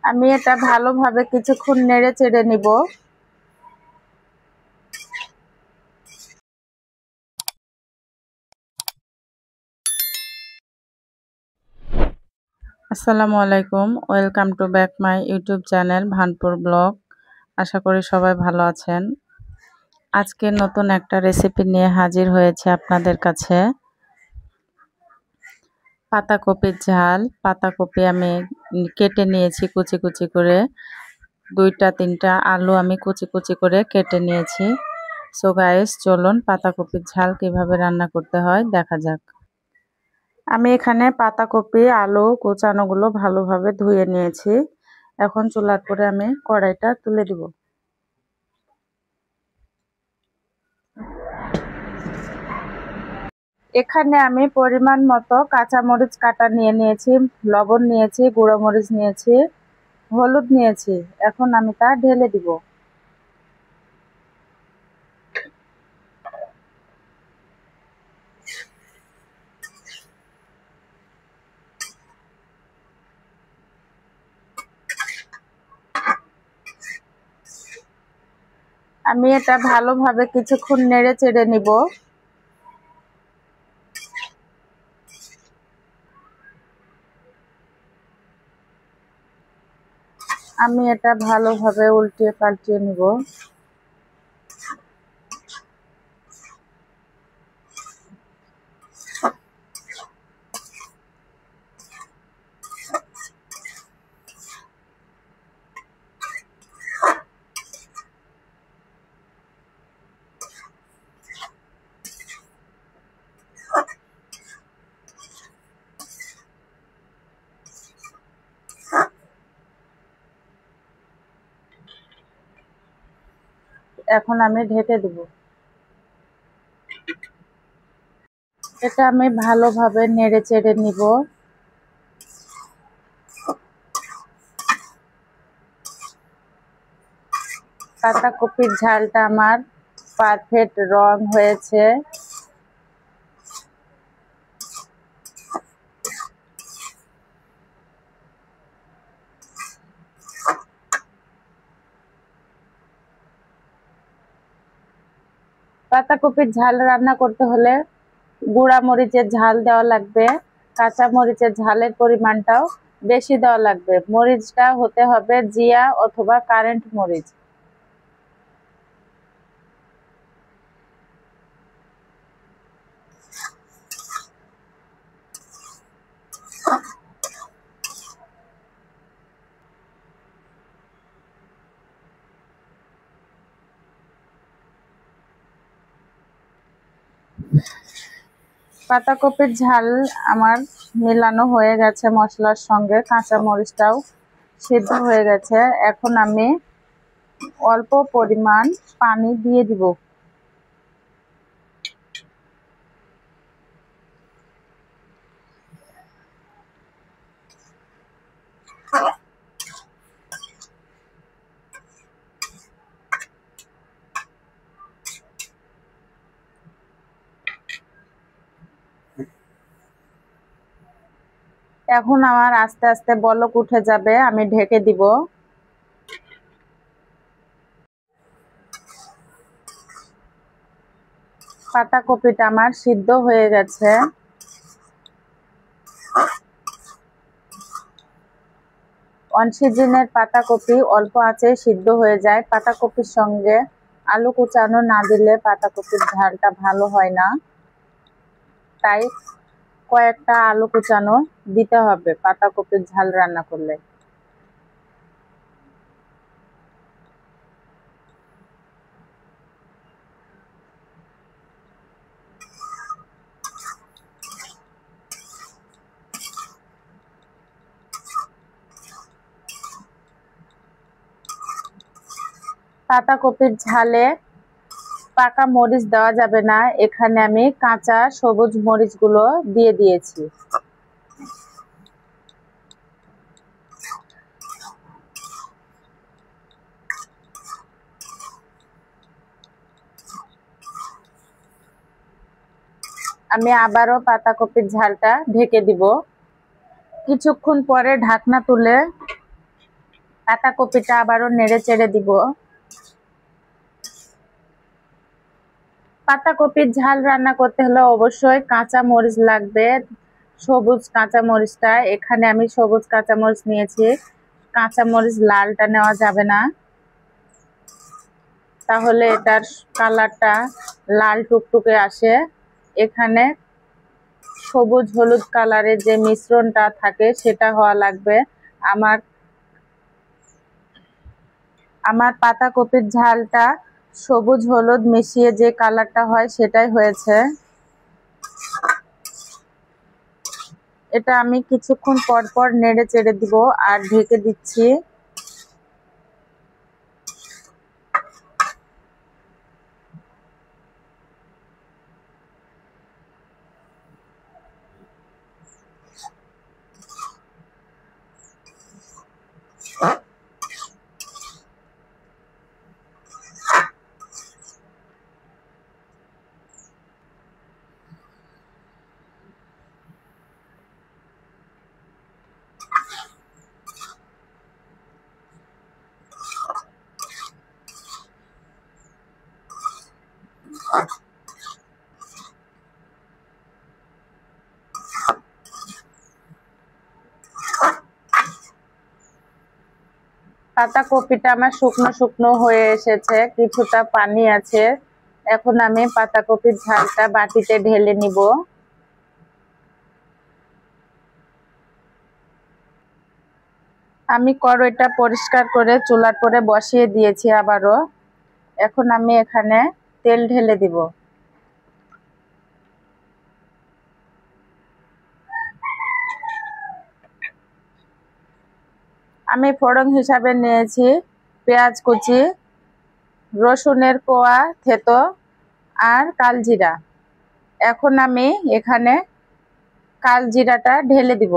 আমি এটা ভালোভাবে কিছুক্ষণ নেড়ে চেড়ে নিব। আসসালামু আলাইকুম, welcome to back my YouTube channel Bhanpur blog. আশা করি সবাই ভালো আছেন। আজকে নতুন একটা রেসিপি নিয়ে হাজির হয়েছে আপনাদের কাছে। পাতাকপির ঝাল। পাতাকপি আমি কেটে নিয়েছি কুচি কুচি করে। 2-3টা আলু আমি কুচি কুচি করে কেটে নিয়েছি। সো গাইস, চলুন পাতাকপির ঝাল কিভাবে রান্না করতে হয় দেখা যাক। আমি এখানে পাতাকপি আলু কুচানোগুলো ভালোভাবে ধুয়ে নিয়েছি। এখন চুলার করে আমি কড়াইটা তুলে দিব। এখানে আমি পরিমাণ মতো কাঁচামরিচ কাটা নিয়ে নিয়েছি, লবণ নিয়েছি, গুঁড়ো মরিচ নিয়েছি, হলুদ নিয়েছি। এখন আমি তা ঢেলে দিব। আমি এটা ভালোভাবে কিছুক্ষণ নেড়ে চেড়ে নিব। আমি এটা ভালোভাবে উল্টিয়ে পাল্টিয়ে নিব। এখন আমি ঢেকে দিব। এটা আমি ভালোভাবে নেড়ে চেড়ে নিব। পাতাকপির ঝালটা আমার পারফেক্ট রং হয়েছে। পাতাকপির ঝাল রান্না করতে হলে গুঁড়া মরিচের ঝাল দেওয়া লাগবে, কাঁচা মরিচের ঝালের পরিমাণটাও বেশি দেওয়া লাগবে। মরিচটা হতে হবে জিয়া অথবা কারেন্ট মরিচ। পাতাকপির ঝাল আমার মেলানো হয়ে গেছে মশলার সঙ্গে, কাঁচা মরিচটাও সিদ্ধ হয়ে গেছে। এখন আমি অল্প পরিমাণ পানি দিয়ে দিব। এখন আমার আস্তে আস্তে বলক উঠে যাবে, আমি ঢেকে দিব। পাতাকপিটা আমার সিদ্ধ হয়ে গেছে। অন সিজনের পাতাকপি অল্প আঁচে সিদ্ধ হয়ে যায়। পাতাকপির সঙ্গে আলু কুচানো না দিলে পাতাকপির ঝালটা ভালো হয় না, তাই কয়েকটা আলু কুচানো দিতে হবে পাতাকপির ঝাল রান্না করলে। পাতাকপির ঝালে পাকা মরিচ দেওয়া যাবে না, এখানে আমি কাঁচা সবুজ মরিচগুলো দিয়ে দিয়েছি। আমি আবারও পাতাকপির ঝালটা ঢেকে দিব। কিছুক্ষণ পরে ঢাকনা তুলে পাতাকপিটা আবারও নেড়ে চেড়ে দিব। পাতাকপির ঝাল রান্না করতে হলে অবশ্যই কাঁচা মরিচ লাগবে, সবুজ কাঁচা মরিচটা। এখানে আমি সবুজ কাঁচা মরিচ নিয়েছি, কাঁচা মরিচ লালটা নেওয়া যাবে না, তাহলে এটার কালারটা লাল টুকটুকে আসে। এখানে সবুজ হলুদ কালারের যে মিশ্রণটা থাকে সেটা হওয়া লাগবে। আমার পাতাকপির ঝালটা সবুজ হলুদ মিশিয়ে যে কালারটা হয় সেটাই হয়েছে। এটা আমি কিছুক্ষণ পর পর নেড়ে চেড়ে দিব আর ঢেকে দিচ্ছি। পাতাকপিটা আমার শুকনো শুকনো হয়ে এসেছে, কিছুটা পানি আছে। এখন আমি পাতাকপির ঝালটা বাটিতে ঢেলে নিব। আমি কড়াইটা পরিষ্কার করে চুলার পরে বসিয়ে দিয়েছি আবারও। এখন আমি এখানে তেল ঢেলে দিব। আমি ফোড়ন হিসাবে নিয়েছি পেঁয়াজ কুচি, রসুনের কোয়া থেতো আর কালজিরা। এখন আমি এখানে কালজিরাটা ঢেলে দিব।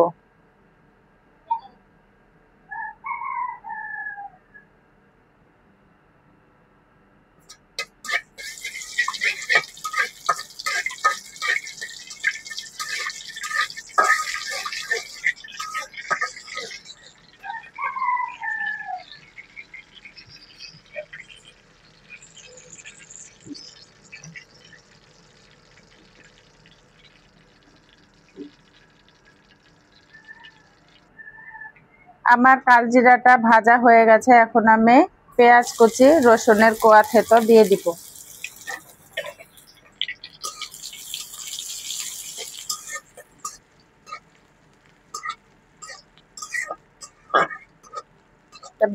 আমার কালজিরাটা ভাজা হয়ে গেছে, এখন আমি পেঁয়াজ কুচি, রসুনের কোয়া থেতো দিয়ে দিব।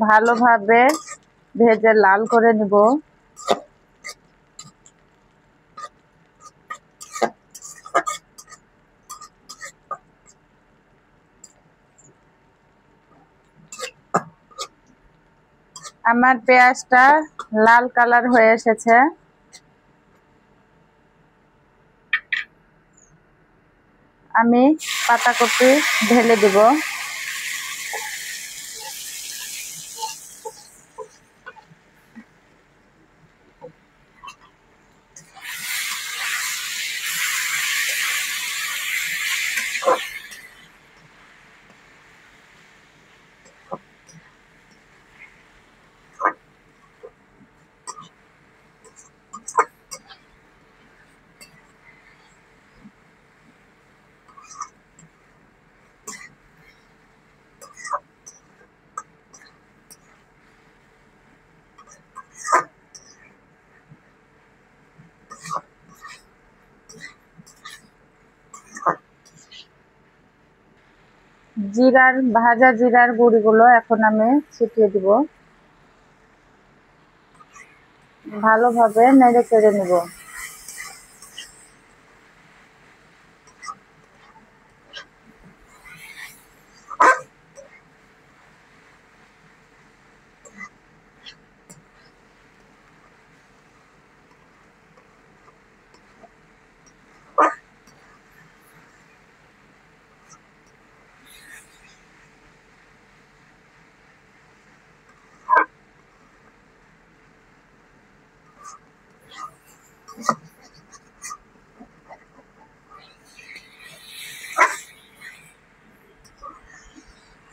ভালোভাবে ভেজে লাল করে নিব। আমার পেঁয়াজটা লাল কালার হয়ে এসেছে। আমি পাতাকপি ঢেলে দিব। ভাজা জিরার গুঁড়িগুলো এখন আমি ছিটিয়ে দিব। ভালোভাবে নেড়ে চেড়ে নিব।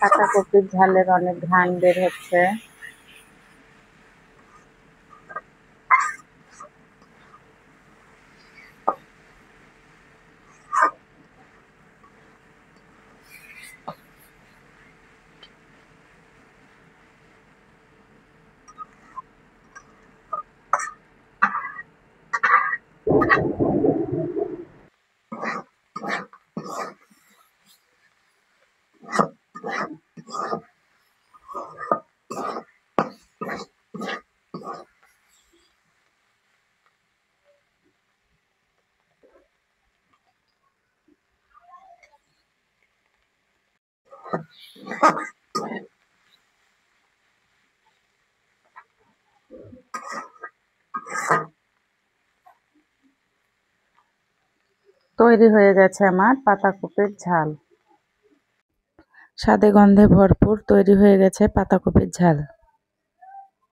পাতাকপির ঝালের অনেক ঘ্রাণ বের হচ্ছে। তৈরি হয়ে গেছে আমার পাতাকপির ঝাল। স্বাদে গন্ধে ভরপুর তৈরি হয়ে গেছে পাতাকপির ঝাল।